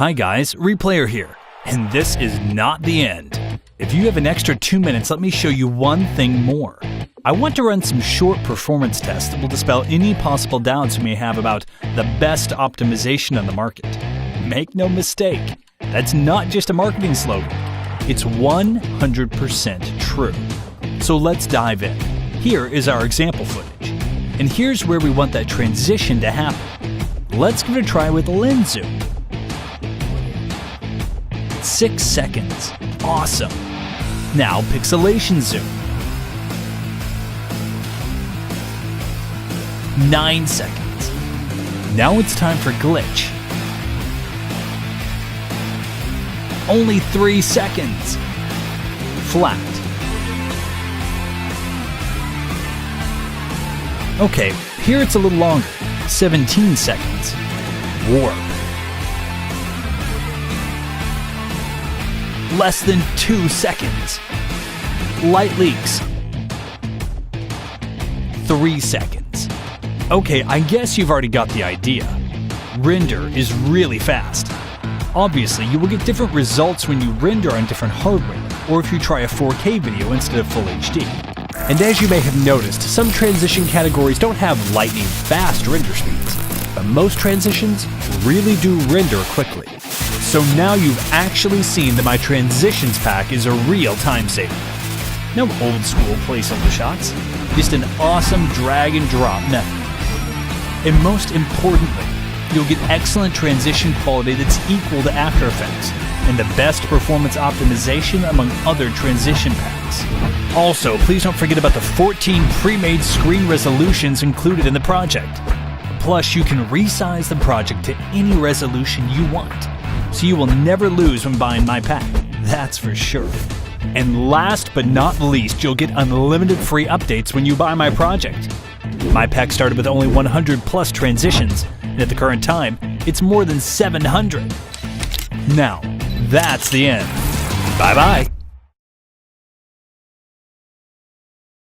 Hi guys, Replayer here, and this is not the end. If you have an extra 2 minutes, let me show you one thing more. I want to run some short performance tests that will dispel any possible doubts you may have about the best optimization on the market. Make no mistake, that's not just a marketing slogan. It's 100% true. So let's dive in. Here is our example footage. And here's where we want that transition to happen. Let's give it a try with lens zoom. 6 seconds. Awesome. Now pixelation zoom. 9 seconds. Now it's time for glitch. Only 3 seconds. Flat. Okay, here it's a little longer. 17 seconds. Warp. Less than 2 seconds. Light leaks. 3 seconds. Okay, I guess you've already got the idea. Render is really fast. Obviously, you will get different results when you render on different hardware, or if you try a 4K video instead of Full HD. And as you may have noticed, some transition categories don't have lightning fast render speeds, but most transitions really do render quickly. So now you've actually seen that my transitions pack is a real time saver. No old school placeholder shots, just an awesome drag and drop method. And most importantly, you'll get excellent transition quality that's equal to After Effects, and the best performance optimization among other transition packs. Also, please don't forget about the 14 pre-made screen resolutions included in the project. Plus, you can resize the project to any resolution you want, so you will never lose when buying my pack, that's for sure. And last but not least, you'll get unlimited free updates when you buy my project. My pack started with only 100 plus transitions, and at the current time, it's more than 700. Now, that's the end. Bye-bye.